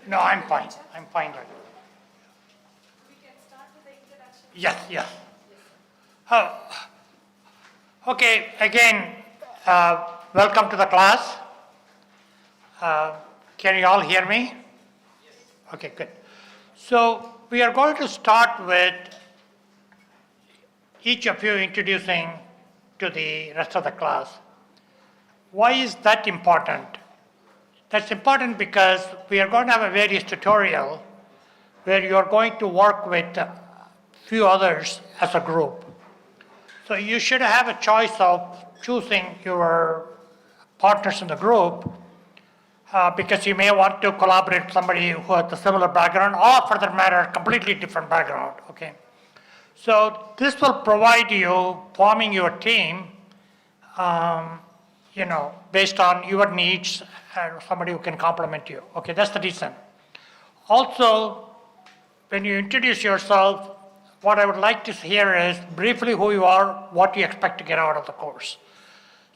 No, I'm fine. I'm fine right now. We can start with the introduction. Yes. Okay, again, welcome to the class. Can you all hear me? Yes. Okay, good. So we are going to start with each of you introducing to the rest of the class. Why is that important? That's important because we are going to have a various tutorial where you are going to work with a few others as a group. So you should have a choice of choosing your partners in the group because you may want to collaborate with somebody who has a similar background or for that matter, completely different background, okay? So this will provide you forming your team, based on your needs and somebody who can complement you. Okay, that's the reason. Also, when you introduce yourself, what I would like to hear is briefly who you are, what you expect to get out of the course.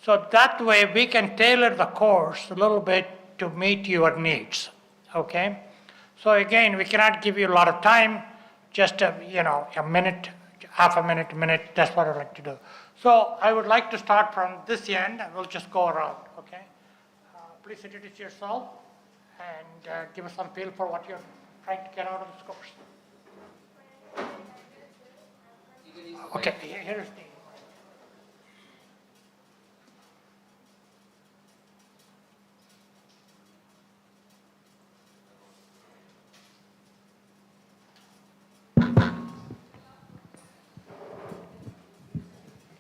So that way we can tailor the course a little bit to meet your needs, okay? So again, we cannot give you a lot of time, just a minute, half a minute, that's what I'd like to do. So I would like to start from this end, and we'll just go around, okay? Please introduce yourself and give us some feel for what you're trying to get out of this course. Okay, here's the.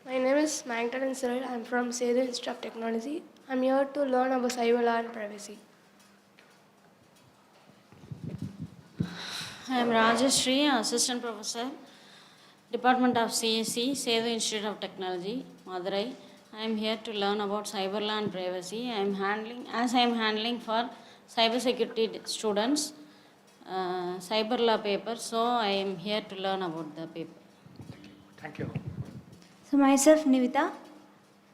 My name is Magdalene Cyril. I'm from Sedu Institute of Technology. I'm here to learn about cyber law and privacy. I am Rajeshri, Assistant Professor, Department of CSC, Sedu Institute of Technology, Madurai. I am here to learn about cyber law and privacy. I am handling for cybersecurity students, cyber law paper, so I am here to learn about the paper. Thank you. So myself Nivita,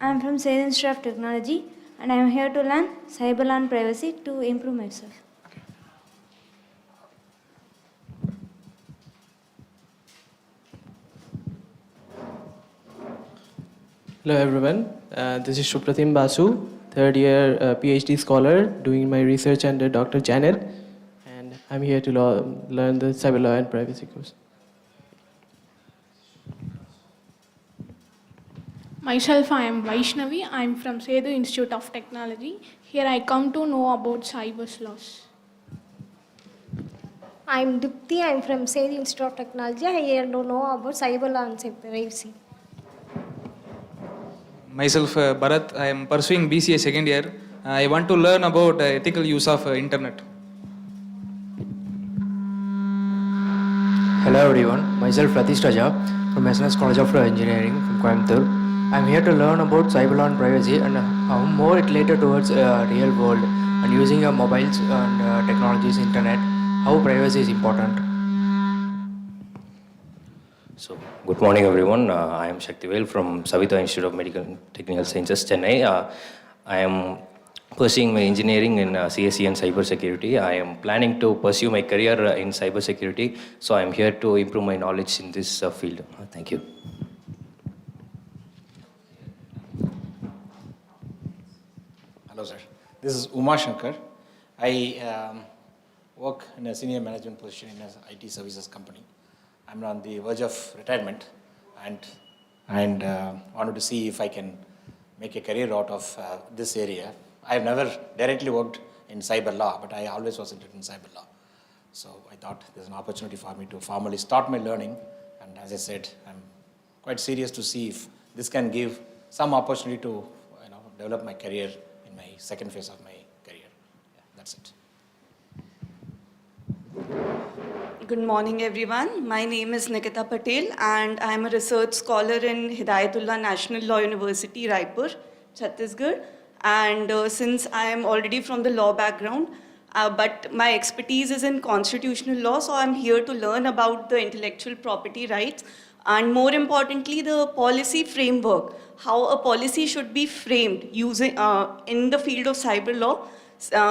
I am from Sales Institute of Technology and I am here to learn cyber law and privacy to improve myself. Okay. Hello everyone, this is Shupratim Basu, third year PhD scholar doing my research under Dr. Janet, and I'm here to learn the cyber law and privacy course. Myself, I am Vaishnavi. I am from Sedu Institute of Technology. Here I come to know about cyber laws. I am Dupti. I am from Sedu Institute of Technology. I here to know about cyber law and privacy. Myself, Bharat. I am pursuing BCA second year. I want to learn about ethical use of internet. Hello everyone. Myself, Ratish Raja from SNS College of Engineering from Coimbatore. I am here to learn about cyber law and privacy and how more related towards real world and using your mobiles and technologies, internet, how privacy is important. So, good morning everyone. I am Shaktivel from Savita Institute of Medical and Technical Sciences, Chennai. I am pursuing my engineering in CSE and cyber security. I am planning to pursue my career in cyber security. So, I am here to improve my knowledge in this field. Thank you. Hello sir, this is Uma Shankar. I work in a senior management position in an IT services company. I'm on the verge of retirement and wanted to see if I can make a career out of this area. I've never directly worked in cyber law, but I always was interested in cyber law. So I thought there's an opportunity for me to formally start my learning, and as I said, I'm quite serious to see if this can give some opportunity to develop my career in my second phase of my career. Yeah, that's it. Good morning, everyone. My name is Nikita Patel, and I am a research scholar in Hidayatullah National Law University, Raipur, Chhattisgarh. And since I am already from the law background, but my expertise is in constitutional law, so I'm here to learn about the intellectual property rights and more importantly, the policy framework, how a policy should be framed using in the field of cyber law.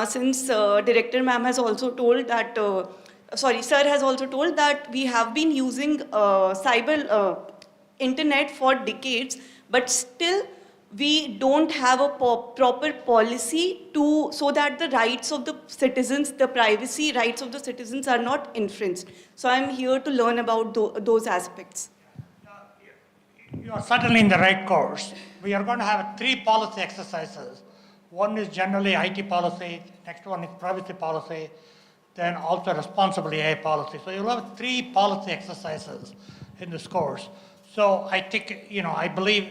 Since Director Ma'am has also told that, Sir has also told that we have been using internet for decades, but still we don't have a proper policy so that the rights of the citizens, the privacy rights of the citizens are not infringed. So I'm here to learn about those aspects. You are certainly in the right course. We are going to have 3 policy exercises. One is generally IT policy, next one is privacy policy, then also responsible AI policy. So you'll have 3 policy exercises in this course. So I think, I believe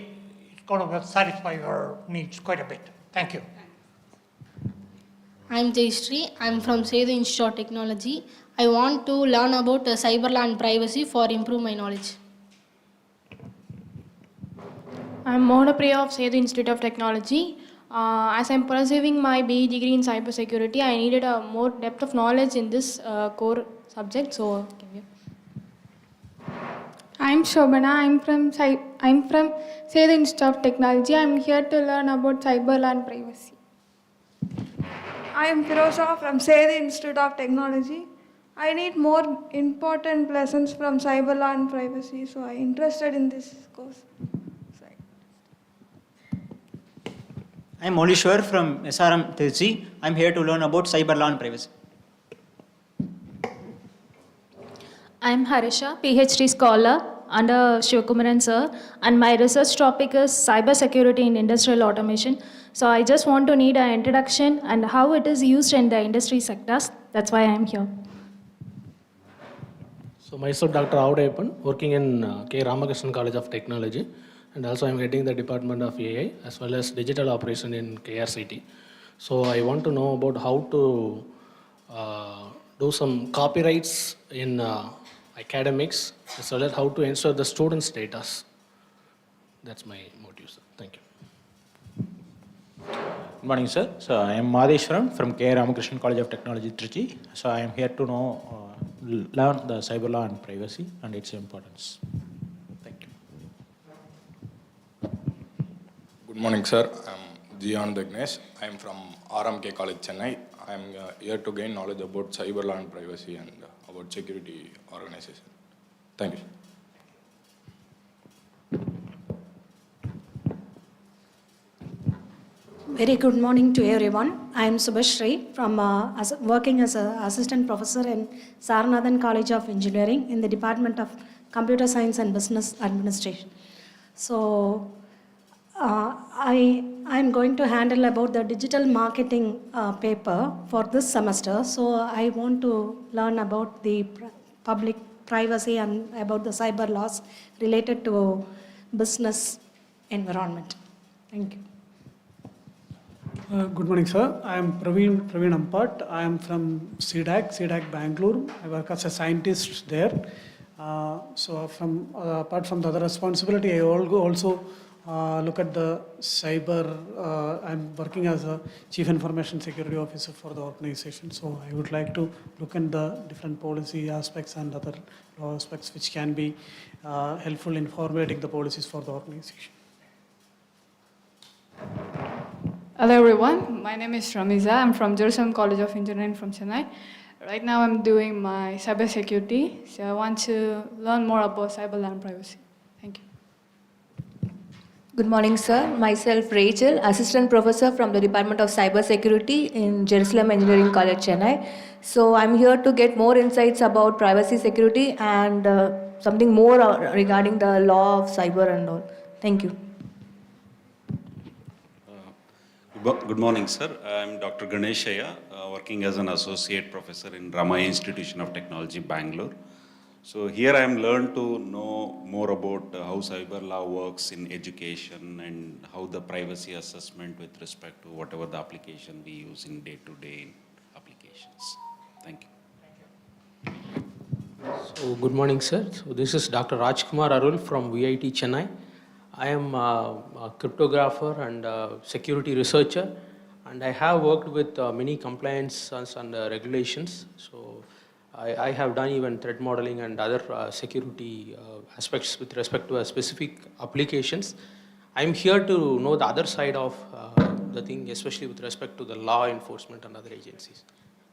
it's going to satisfy your needs quite a bit. Thank you. I'm Jayashree. I'm from Sedu Institute of Technology. I want to learn about cyber law and privacy for improve my knowledge. I'm Mohapriya of Sedu Institute of Technology. As I'm pursuing my BE degree in cybersecurity, I needed a more depth of knowledge in this core subject. So, I'm Shobana. I'm from Sedu Institute of Technology. I'm here to learn about cyber law and privacy. I am Firoza from Sedu Institute of Technology. I need more important lessons from cyber law and privacy, so I'm interested in this course. I am Molishwar from SRM Tirchi. I am here to learn about cyber law and privacy. I am Harisha, PhD scholar under Shivakumaran sir, and my research topic is cyber security in industrial automation. So I just want to need an introduction and how it is used in the industry sectors. That's why I am here. So myself, Dr. Audappan, working in K. Ramakrishnan College of Technology, and also I'm heading the Department of AI as well as Digital Operation in KRCT. So I want to know about how to do some copyrights in academics as well as how to ensure the students' data. That's my motive, sir. Thank you. Good morning, sir. So I am Madheshwaran from K. Ramakrishnan College of Technology, Trichy. So I am here to learn the cyber law and privacy and its importance. Thank you. Good morning, sir. I'm GIAN. I am from RMK College, Chennai. I am here to gain knowledge about cyber law and privacy and about security organization. Thank you. Very good morning to everyone. I am Subhashri from working as an assistant professor in Saranathan College of Engineering in the Department of Computer Science and Business Administration. So I am going to handle about the digital marketing paper for this semester. So I want to learn about the public privacy and about the cyber laws related to business environment. Thank you. Good morning, sir. I am Praveen Ampat. I am from CDAC Bangalore. I work as a scientist there. So apart from the other responsibility, I also look at the cyber. I'm working as a Chief Information Security Officer for the organization. So I would like to look at the different policy aspects and other law aspects which can be helpful in formulating the policies for the organization. Hello everyone, my name is Ramiza. I'm from Jerusalem College of Engineering from Chennai. Right now I'm doing my cybersecurity, so I want to learn more about cyber law and privacy. Thank you. Good morning, sir. Myself, Rachel, Assistant Professor from the Department of Cybersecurity in Jerusalem Engineering College, Chennai. So I'm here to get more insights about privacy security and something more regarding the law of cyber and all. Thank you. Good morning, sir. I'm Dr. Ganeshaya, working as an associate professor in Ramaya Institution of Technology, Bangalore. So here I am learned to know more about how cyber law works in education and how the privacy assessment with respect to whatever the application we use in day-to-day applications. Thank you. So good morning, sir. So this is Dr. Rajkumar Arul from VIT Chennai. I am a cryptographer and a security researcher, and I have worked with many compliance and regulations. So I have done even threat modeling and other security aspects with respect to specific applications. I'm here to know the other side of the thing, especially with respect to the law enforcement and other agencies.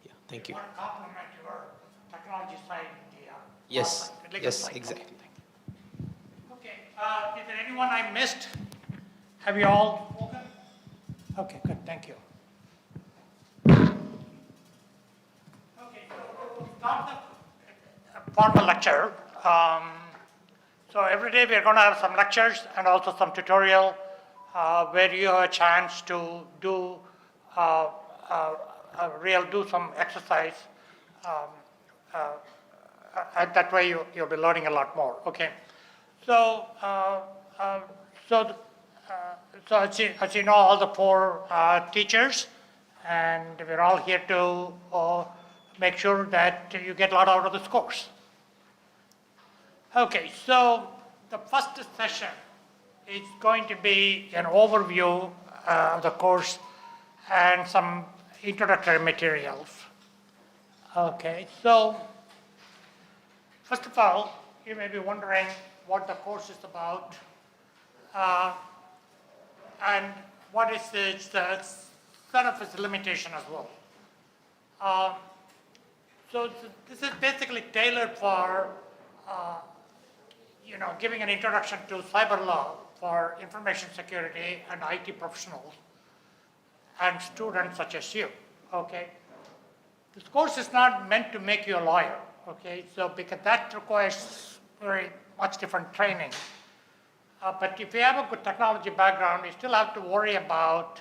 Yeah, thank you. Want to complement your technology side in the Yes, legal yes, side. exactly. Okay, is there anyone I missed? Have you all spoken? Okay, good, thank you. Okay, so we'll start the formal lecture. So every day we are going to have some lectures and also some tutorial where you have a chance to do do some exercise. And that way you'll be learning a lot more. Okay. So so as you know, all the four teachers, and we're all here to make sure that you get a lot out of this course. Okay, so the first session is going to be an overview of the course and some introductory materials. Okay, so first of all, you may be wondering what the course is about and what is its set of its limitation as well. So this is basically tailored for giving an introduction to cyber law for information security and IT professionals and students such as you. Okay, this course is not meant to make you a lawyer. Okay, so because that requires very much different training. But if you have a good technology background, you still have to worry about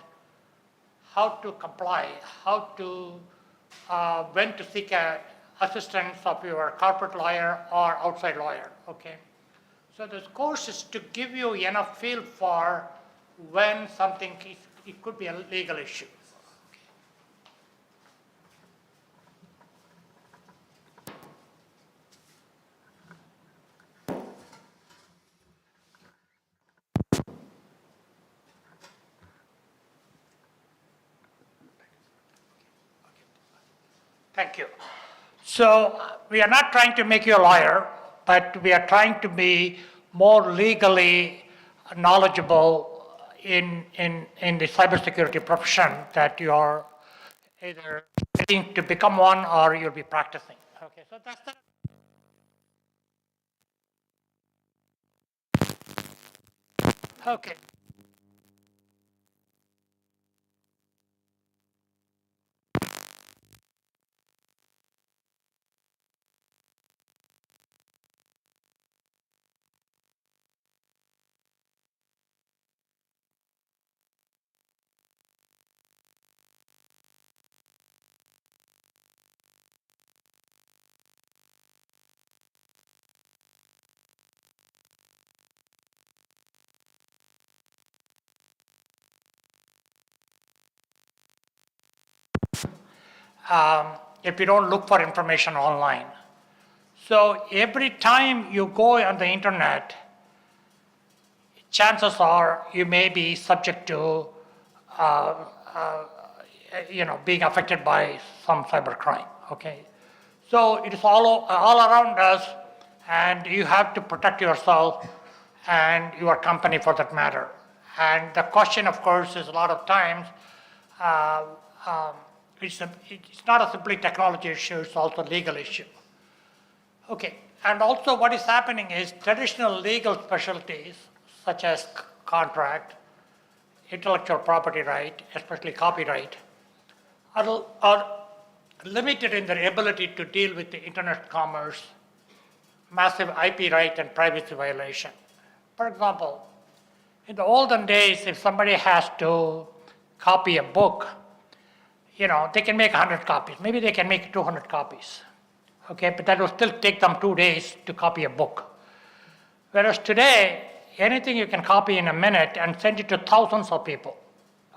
how to comply, how to when to seek assistance of your corporate lawyer or outside lawyer. Okay, so this course is to give you enough feel for when something it could be a legal issue. Thank you. So we are not trying to make you a lawyer, but we are trying to be more legally knowledgeable in the cybersecurity profession that you are either getting to become one or you'll be practicing. Okay, so that's the okay. If you don't look for information online. So every time you go on the internet, chances are you may be subject to being affected by some cybercrime. Okay, so it is all around us, and you have to protect yourself and your company for that matter. And the question, of course, is a lot of times it's not a simply technology issue; it's also a legal issue. Okay, and also what is happening is traditional legal specialties such as contract, intellectual property right, especially copyright, are limited in their ability to deal with the internet commerce, massive IP right and privacy violation. For example, in the olden days, if somebody has to copy a book, they can make 100 copies. Maybe they can make 200 copies. Okay, but that will still take them 2 days to copy a book. Whereas today, anything you can copy in a minute and send it to thousands of people.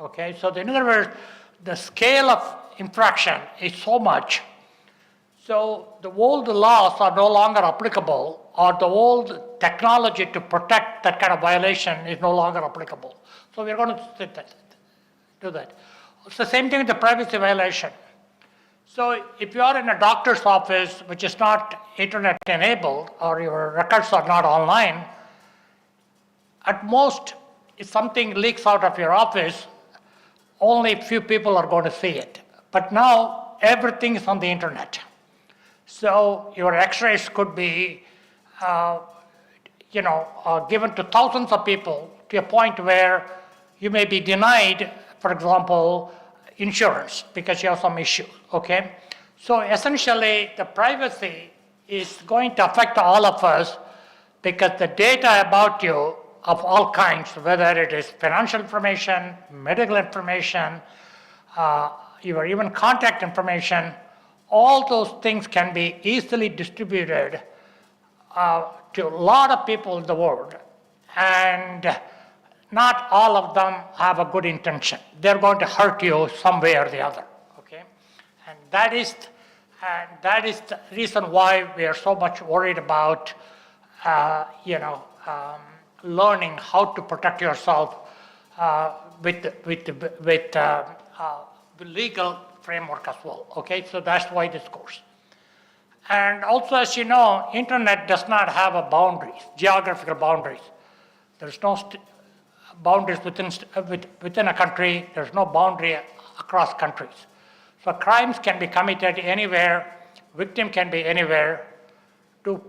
Okay, so in other words, the scale of infraction is so much. So the old laws are no longer applicable, or the old technology to protect that kind of violation is no longer applicable. So we're going to do that. It's the same thing with the privacy violation. So if you are in a doctor's office which is not internet enabled or your records are not online, at most if something leaks out of your office, only few people are going to see it. But now everything is on the internet. So your x-rays could be given to thousands of people to a point where you may be denied, for example, insurance because you have some issue, okay? So essentially, the privacy is going to affect all of us because the data about you of all kinds, whether it is financial information, medical information, your even contact information, all those things can be easily distributed to a lot of people in the world. And not all of them have a good intention. They're going to hurt you some way or the other, okay? And that is the reason why we are so much worried about, learning how to protect yourself with legal framework as well, okay? So that's why this course. And also, as you know, internet does not have a boundaries, geographical boundaries. There's no boundaries within a country. There's no boundary across countries. So crimes can be committed anywhere. Victim can be anywhere. To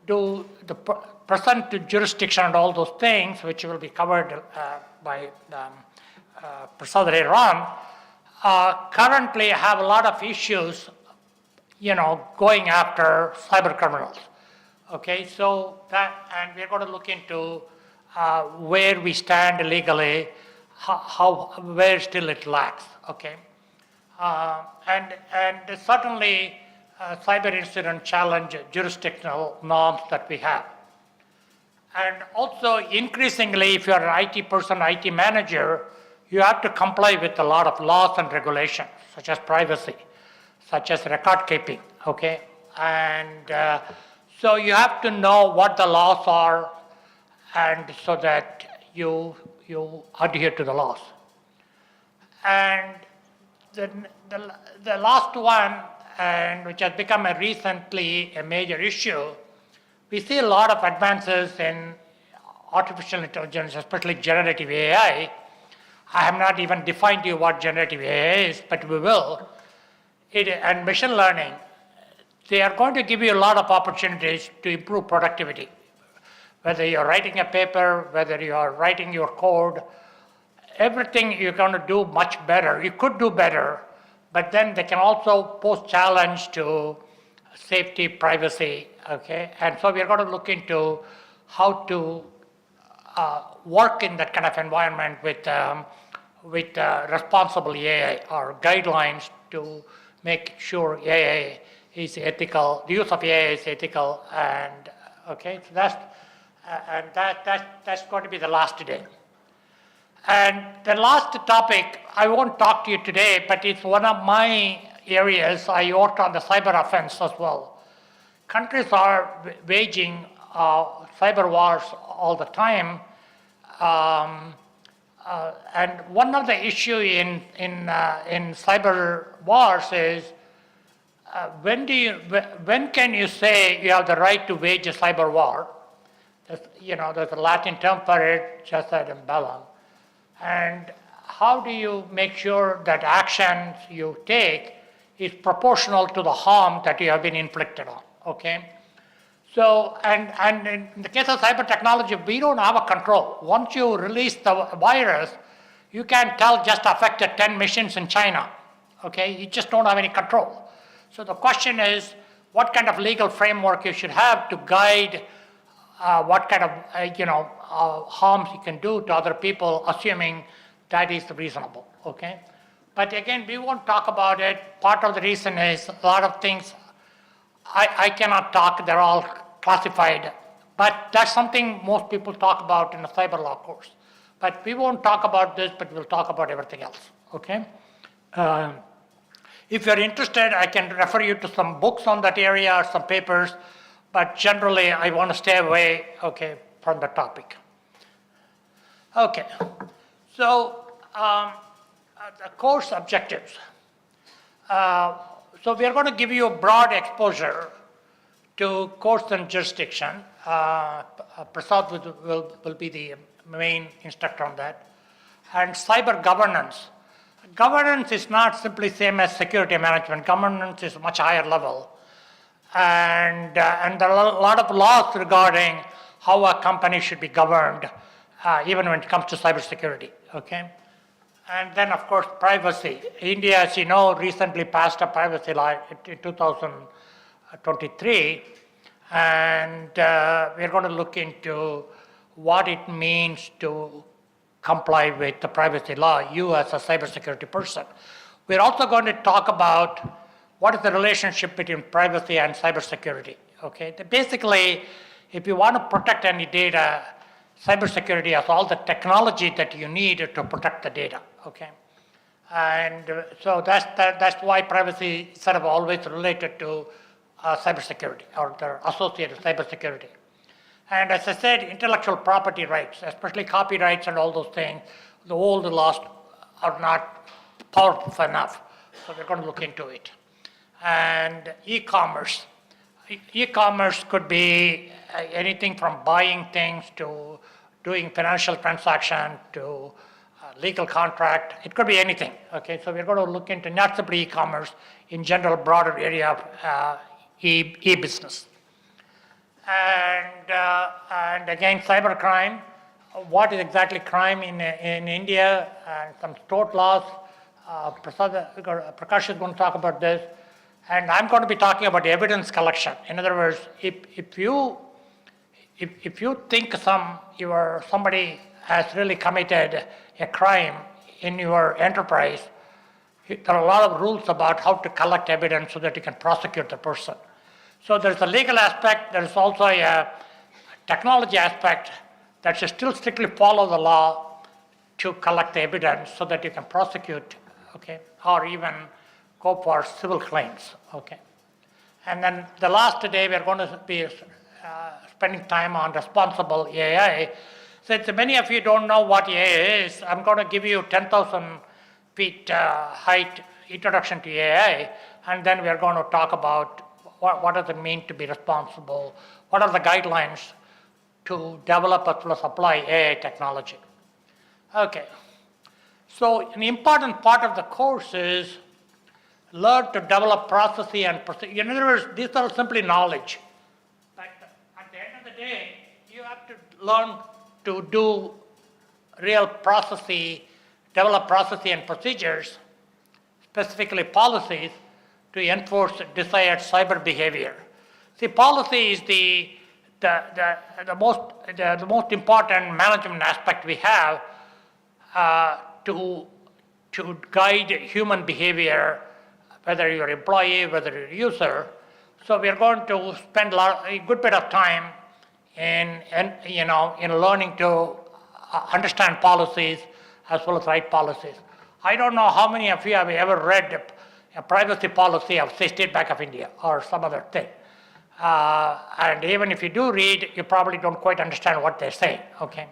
do the present jurisdiction and all those things, which will be covered by Prasad later on, currently have a lot of issues, going after cyber criminals. Okay, so and we're going to look into where we stand legally, where still it lacks, okay? And certainly cyber incident challenge jurisdictional norms that we have. And also increasingly, if you're an IT person, IT manager, you have to comply with a lot of laws and regulations, such as privacy, such as record keeping, okay? And so you have to know what the laws are, and so that you adhere to the laws. And the last one, and which has become recently a major issue, we see a lot of advances in artificial intelligence, especially generative AI. I have not even defined to you what generative AI is, but we will. And machine learning, they are going to give you a lot of opportunities to improve productivity. Whether you're writing a paper, whether you are writing your code, everything you're going to do much better. You could do better, but then they can also pose challenge to safety, privacy, okay? And so we're going to look into how to work in that kind of environment with responsible AI or guidelines to make sure AI is ethical, the use of AI is ethical, and okay, so that's going to be the last today. And the last topic, I won't talk to you today, but it's one of my areas. I worked on the cyber offense as well. Countries are waging cyber wars all the time. And one of the issue in cyber wars is when can you say you have the right to wage a cyber war? There's a Latin term for it, jus ad bellum. And how do you make sure that actions you take is proportional to the harm that you have been inflicted on, okay? So, and in the case of cyber technology, we don't have a control. Once you release the virus, you can tell just affected 10 machines in China, okay? You just don't have any control. So the question is, what kind of legal framework you should have to guide what kind of harms you can do to other people, assuming that is reasonable, okay? But again, we won't talk about it. Part of the reason is a lot of things I cannot talk, they're all classified. But that's something most people talk about in the cyber law course. But we won't talk about this, but we'll talk about everything else, okay? If you're interested, I can refer you to some books on that area or some papers, but generally I want to stay away, okay, from the topic. Okay, so the course objectives. so we are going to give you a broad exposure to course and jurisdiction. Prasad will be the main instructor on that. And cyber governance. Governance is not simply same as security management. Governance is much higher level. And there are a lot of laws regarding how a company should be governed, even when it comes to cybersecurity, okay? And then, of course, privacy. India, as you know, recently passed a privacy law in 2023, and we're going to look into what it means to comply with the privacy law, you as a cybersecurity person. We're also going to talk about what is the relationship between privacy and cybersecurity, okay? Basically, if you want to protect any data, cybersecurity has all the technology that you need to protect the data, okay? And so that's why privacy is sort of always related to cybersecurity, or the associated cybersecurity. And as I said, intellectual property rights, especially copyrights and all those things, the old laws are not powerful enough, so we're going to look into it. And e-commerce. E-commerce could be anything from buying things to doing financial transaction to legal contract. It could be anything, okay? So we're going to look into not simply e-commerce, in general, broader area of e-business. And again, cybercrime. What is exactly crime in India, and some tort laws. Prakash is going to talk about this. And I'm going to be talking about evidence collection. In other words, if you think somebody has really committed a crime in your enterprise, there are a lot of rules about how to collect evidence so that you can prosecute the person. So there's a legal aspect, there's also a technology aspect that should still strictly follow the law to collect the evidence so that you can prosecute, okay, or even go for civil claims, okay. And then the last day we're going to be spending time on responsible AI. Since many of you don't know what AI is, I'm going to give you 10,000 feet height introduction to AI, and then we're going to talk about what does it mean to be responsible, what are the guidelines to develop as well as apply AI technology. Okay, so an important part of the course is learn to develop processes and procedures. In other words, these are simply knowledge. But at the end of the day, you have to learn to do real processes, develop processes and procedures, specifically policies, to enforce desired cyber behavior. See, policy is the most important management aspect we have to guide human behavior, whether you're employee, whether you're user. So we are going to spend a good bit of time in learning to understand policies as well as write policies. I don't know how many of you have ever read a privacy policy of, say, State Bank of India or some other thing. And even if you do read, you probably don't quite understand what they're saying, okay?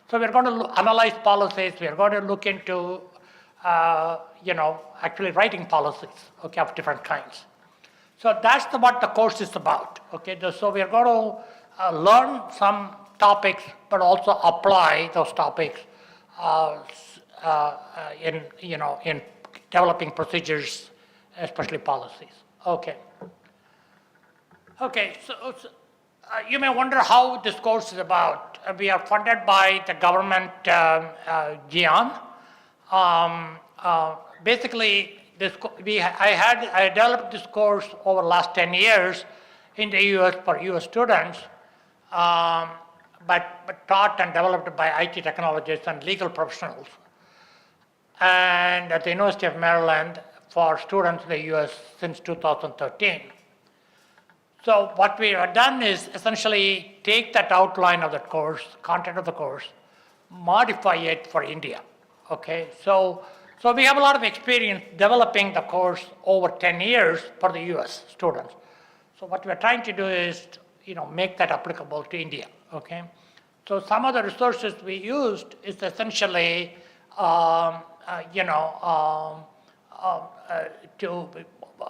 So we're going to analyze policies, we're going to look into, actually writing policies, okay, of different kinds. So that's what the course is about, okay? So we're going to learn some topics, but also apply those topics in developing procedures, especially policies. Okay. Okay, so you may wonder how this course is about. We are funded by the government GIAN. Basically, I developed this course over the last 10 years in the US for US students, but taught and developed by IT technologists and legal professionals. And at the University of Maryland for students in the US since 2013. So what we have done is essentially take that outline of the course, content of the course, modify it for India, okay? So we have a lot of experience developing the course over 10 years for the US students. So what we're trying to do is, make that applicable to India, okay? So some of the resources we used is essentially,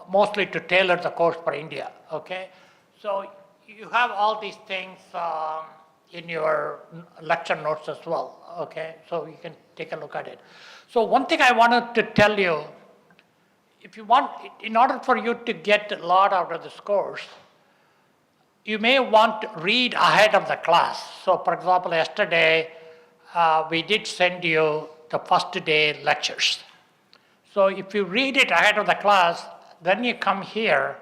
mostly to tailor the course for India, okay? So you have all these things in your lecture notes as well, okay? So you can take a look at it. So one thing I wanted to tell you, if you want, in order for you to get a lot out of this course, you may want to read ahead of the class. So for example, yesterday, we did send you the first day lectures. So if you read it ahead of the class, then you come here,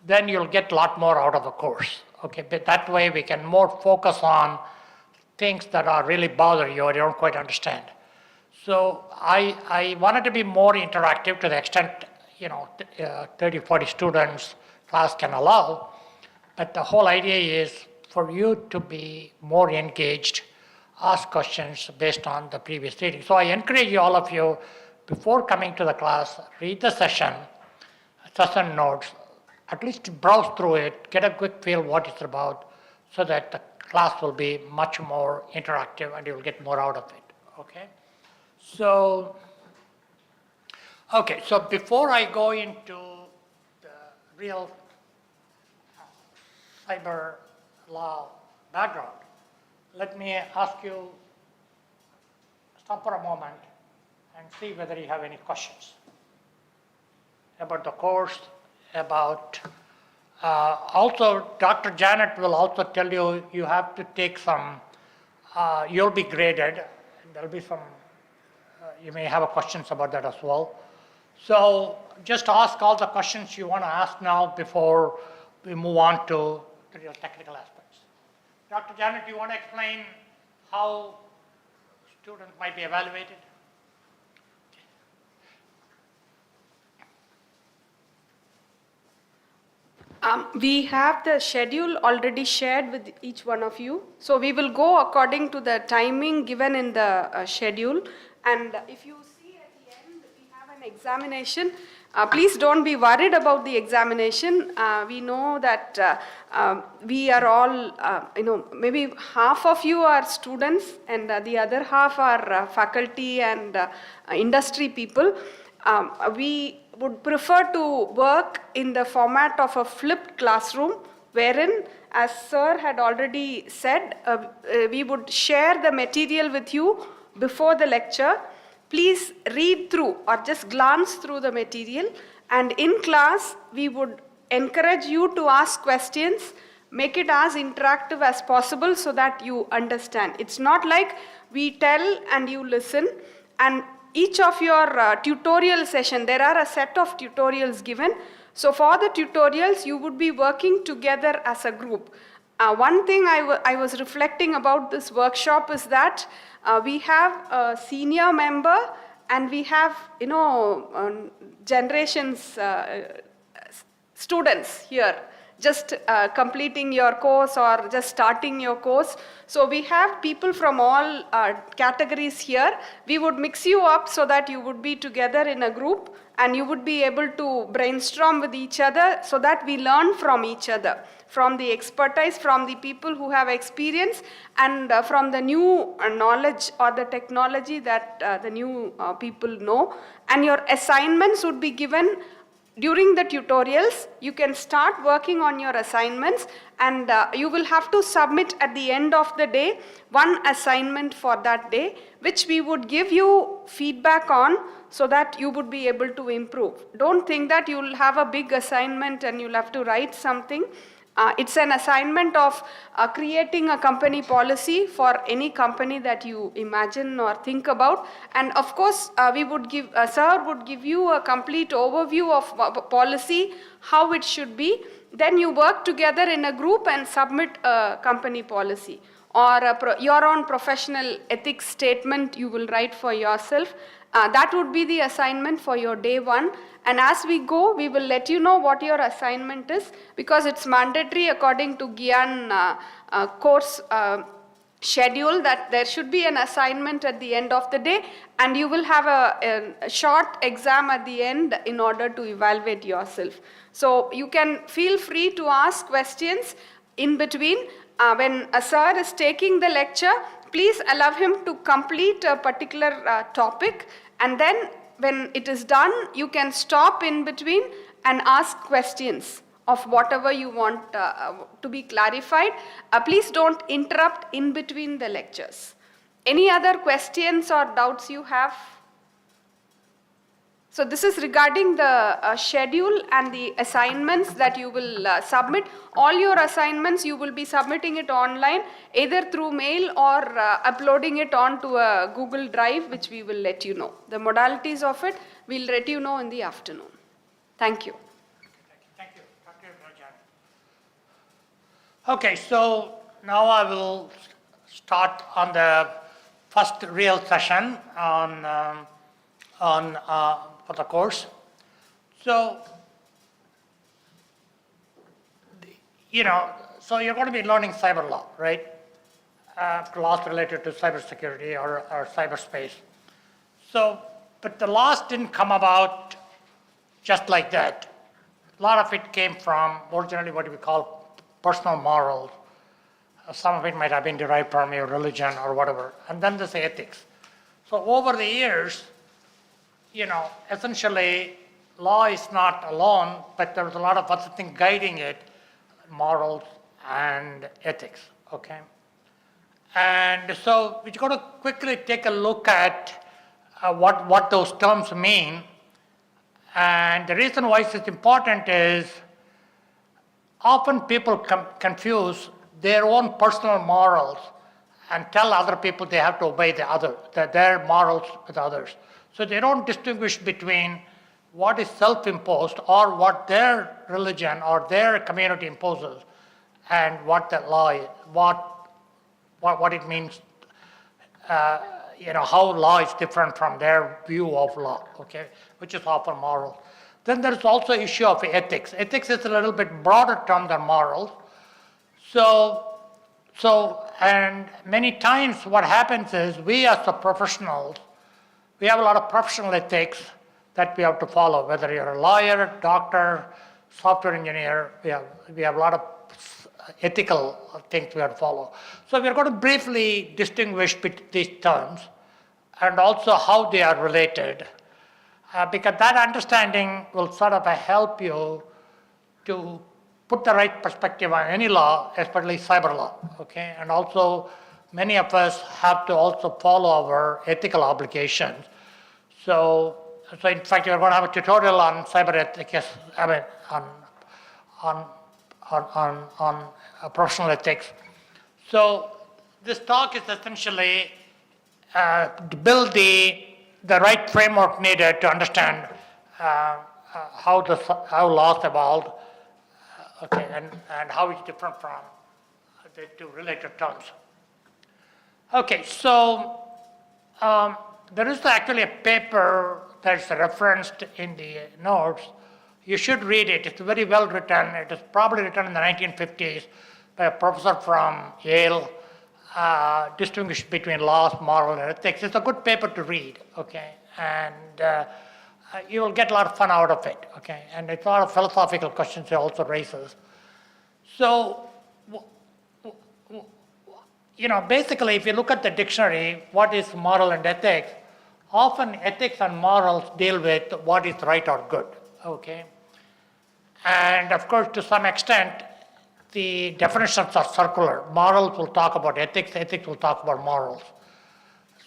then you'll get a lot more out of the course. Okay, but that way we can more focus on things that are really bother you or you don't quite understand. So I wanted to be more interactive to the extent, 30, 40 students class can allow. But the whole idea is for you to be more engaged, ask questions based on the previous reading. So I encourage all of you, before coming to the class, read the session notes, at least browse through it, get a quick feel what it's about, so that the class will be much more interactive and you'll get more out of it, okay? So before I go into the real cyber law background, let me ask you, stop for a moment and see whether you have any questions about the course, about, also Dr. Janet will also tell you, you have to take some, you'll be graded, and there'll be some, you may have questions about that as well. So just ask all the questions you want to ask now before we move on to the real technical aspects. Dr. Janet, do you want to explain how students might be evaluated? We have the schedule already shared with each one of you. So we will go according to the timing given in the schedule. And if you see at the end, we have an examination. Please don't be worried about the examination. We know that we are all, maybe half of you are students and the other half are faculty and industry people. We would prefer to work in the format of a flipped classroom, wherein, as sir had already said, we would share the material with you before the lecture. Please read through or just glance through the material, and in class we would encourage you to ask questions, make it as interactive as possible so that you understand. It's not like we tell and you listen. And each of your tutorial session, there are a set of tutorials given. So for the tutorials, you would be working together as a group. One thing I was reflecting about this workshop is that we have a senior member and we have, generations, students here, just completing your course or just starting your course. So we have people from all categories here. We would mix you up so that you would be together in a group and you would be able to brainstorm with each other so that we learn from each other, from the expertise, from the people who have experience, and from the new knowledge or the technology that the new people know. And your assignments would be given during the tutorials. You can start working on your assignments, and you will have to submit at the end of the day one assignment for that day, which we would give you feedback on so that you would be able to improve. Don't think that you'll have a big assignment and you'll have to write something. It's an assignment of creating a company policy for any company that you imagine or think about. And of course, sir would give you a complete overview of policy, how it should be. Then you work together in a group and submit a company policy. Or your own professional ethics statement you will write for yourself. That would be the assignment for your day one. And as we go, we will let you know what your assignment is, because it's mandatory according to GIAN course schedule that there should be an assignment at the end of the day, and you will have a short exam at the end in order to evaluate yourself. So you can feel free to ask questions in between. When a sir is taking the lecture, please allow him to complete a particular topic, and then when it is done, you can stop in between and ask questions of whatever you want to be clarified. Please don't interrupt in between the lectures. Any other questions or doubts you have? So this is regarding the schedule and the assignments that you will submit. All your assignments, you will be submitting it online, either through mail or uploading it onto a Google Drive, which we will let you know. The modalities of it, we'll let you know in the afternoon. Thank you. Thank you. Okay, so now I will start on the first real session for the course. So, so you're going to be learning cyber law, right? Laws related to cybersecurity or cyberspace. So, but the laws didn't come about just like that. A lot of it came from originally what we call personal morals. Some of it might have been derived from your religion or whatever. And then there's ethics. So over the years, essentially, law is not alone, but there's a lot of other things guiding it, morals and ethics, okay? And so we're going to quickly take a look at what those terms mean. And the reason why it's important is often people confuse their own personal morals and tell other people they have to obey their morals with others. So they don't distinguish between what is self-imposed or what their religion or their community imposes and what the law is, what it means, how law is different from their view of law, okay, which is often moral. Then there's also issue of ethics. Ethics is a little bit broader term than morals. And many times what happens is we as the professionals, we have a lot of professional ethics that we have to follow, whether you're a lawyer, doctor, software engineer, we have a lot of ethical things we have to follow. So we're going to briefly distinguish between these terms and also how they are related, because that understanding will sort of help you to put the right perspective on any law, especially cyber law, okay? And also, many of us have to also follow our ethical obligations. So in fact, we're going to have a tutorial on cyber ethics, on professional ethics. So this talk is essentially to build the right framework needed to understand how laws evolved, okay, and how it's different from the two related terms. Okay, so there is actually a paper that's referenced in the notes. You should read it. It's very well written. It is probably written in the 1950s by a professor from Yale, distinguished between laws, moral, and ethics. It's a good paper to read, okay? And you will get a lot of fun out of it, okay? And it's a lot of philosophical questions it also raises. So, basically, if you look at the dictionary, what is moral and ethics, often ethics and morals deal with what is right or good, okay? And of course, to some extent, the definitions are circular. Morals will talk about ethics, ethics will talk about morals.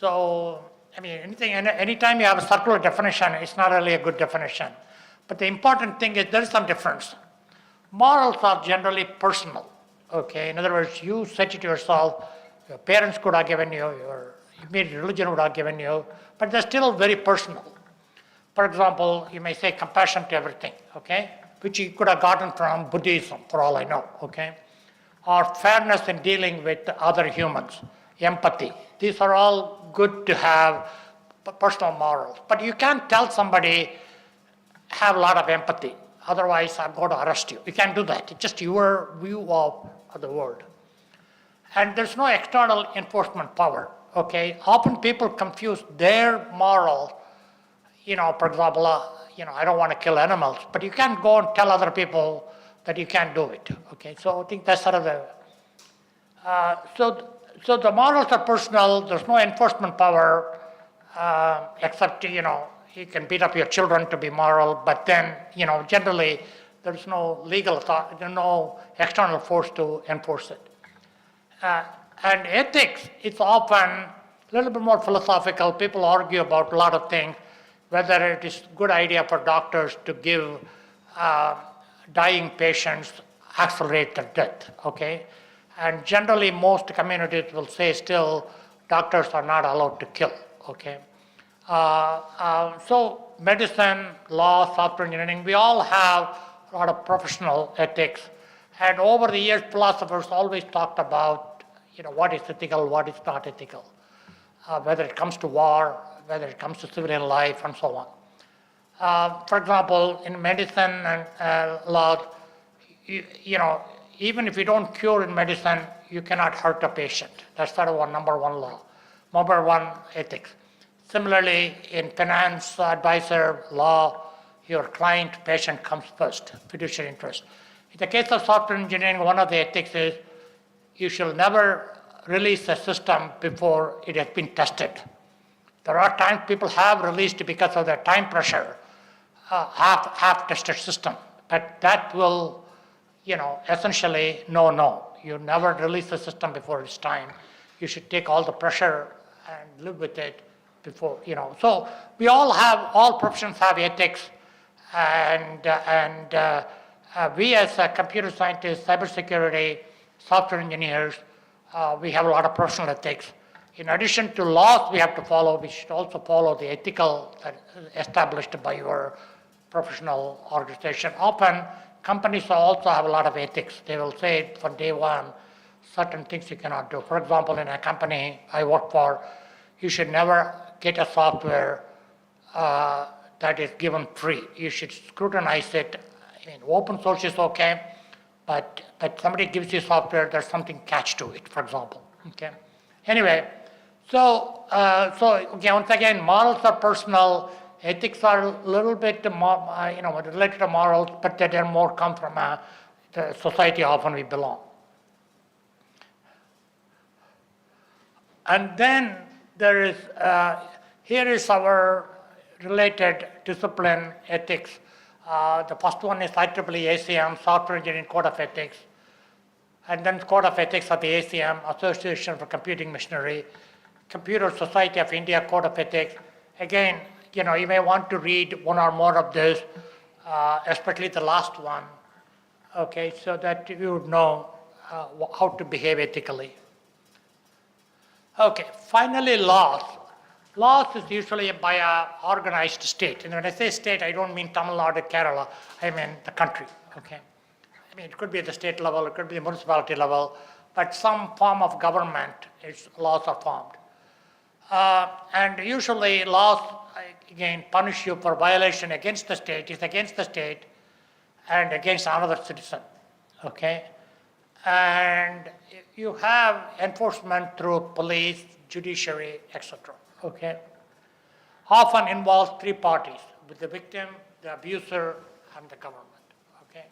So, anytime you have a circular definition, it's not really a good definition. But the important thing is there is some difference. Morals are generally personal, okay? In other words, you set it yourself, your parents could have given you, your immediate religion would have given you, but they're still very personal. For example, you may say compassion to everything, okay? Which you could have gotten from Buddhism, for all I know, okay? Or fairness in dealing with other humans, empathy. These are all good to have personal morals. But you can't tell somebody, have a lot of empathy, otherwise I'm going to arrest you. You can't do that. It's just your view of the world. And there's no external enforcement power, okay? Often people confuse their moral, for example, I don't want to kill animals, but you can't go and tell other people that you can't do it, okay? So I think that's sort of the, so the morals are personal, there's no enforcement power, except, you can beat up your children to be moral, but then, generally, there's no legal authority, there's no external force to enforce it. And ethics, it's often a little bit more philosophical. People argue about a lot of things, whether it is a good idea for doctors to give dying patients accelerate their death, okay? And generally, most communities will say still, doctors are not allowed to kill, okay? So medicine, law, software engineering, we all have a lot of professional ethics. And over the years, philosophers always talked about, what is ethical, what is not ethical, whether it comes to war, whether it comes to civilian life, and so on. For example, in medicine and law, even if you don't cure in medicine, you cannot hurt a patient. That's sort of number one law, number one ethics. Similarly, in finance, advisor, law, your client-patient comes first, fiduciary interest. In the case of software engineering, one of the ethics is you shall never release a system before it has been tested. There are times people have released because of their time pressure, half-tested system, but that will, essentially, no. You never release the system before it's time. You should take all the pressure and live with it before, So we all professions have ethics, and we as computer scientists, cybersecurity, software engineers, we have a lot of professional ethics. In addition to laws we have to follow, we should also follow the ethical that is established by your professional organization. Often, companies also have a lot of ethics. They will say from day one, certain things you cannot do. For example, in a company I work for, you should never get a software that is given free. You should scrutinize it. Open source is okay, but somebody gives you software, there's something catch to it, for example. Okay. Anyway, so once again, morals are personal. Ethics are a little bit related to morals, but they more come from the society often we belong. And then there is here is our related discipline ethics. The first one is IEEE ACM, Software Engineering Code of Ethics. And then Code of Ethics of the ACM, Association for Computing Machinery, Computer Society of India Code of Ethics. Again, you may want to read one or more of this, especially the last one, okay, so that you would know how to behave ethically. Okay, finally, laws. Laws is usually by an organized state. And when I say state, I don't mean Tamil Nadu, Kerala. I mean the country, okay? It could be at the state level, it could be the municipality level, but some form of government, laws are formed. And usually laws, again, punish you for violation against the state, it's against the state and against another citizen, okay? And you have enforcement through police, judiciary, etc. Okay, often involves three parties, with the victim, the abuser, and the government. Okay,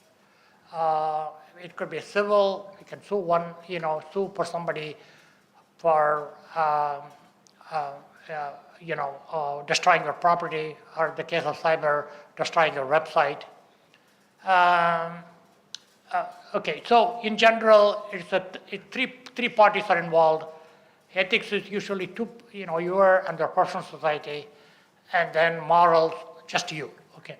it could be civil. You can sue sue for somebody for destroying your property, or in the case of cyber, destroying your website. Okay, so in general, three parties are involved. Ethics is usually two, you and the personal society, and then morals, just you, okay.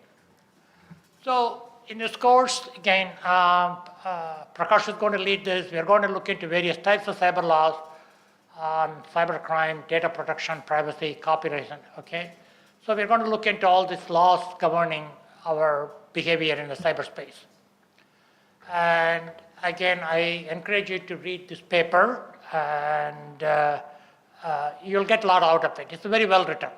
So in this course, again, Prakash is going to lead this. We are going to look into various types of cyber laws on cybercrime, data protection, privacy, copyright, okay. So we're going to look into all these laws governing our behavior in the cyberspace. And again, I encourage you to read this paper, and you'll get a lot out of it. It's very well written.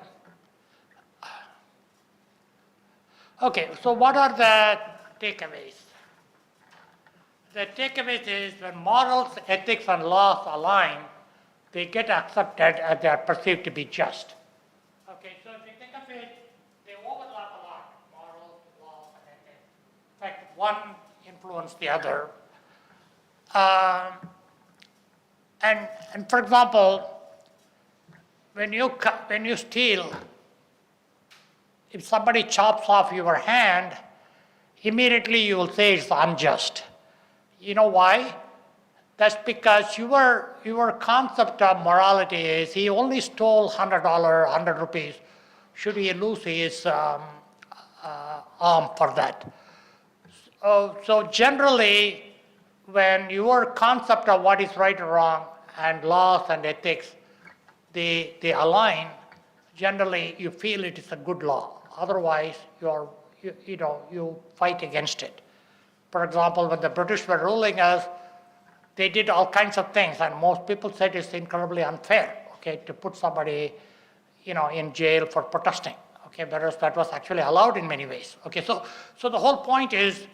Okay, so what are the takeaways? The takeaways is when morals, ethics, and laws align, they get accepted as they are perceived to be just. Okay, so if you think of it, they overlap a lot, morals, laws, and ethics. In fact, one influence the other. And for example, when you steal, if somebody chops off your hand, immediately you will say it's unjust. You know why? That's because your concept of morality is he only stole $100, 100 rupees. Should he lose his arm for that? So generally, when your concept of what is right or wrong and laws and ethics, they align, generally you feel it is a good law. Otherwise, you fight against it. For example, when the British were ruling us, they did all kinds of things, and most people said it's incredibly unfair, okay, to put somebody, in jail for protesting, okay, whereas that was actually allowed in many ways, okay. So the whole point is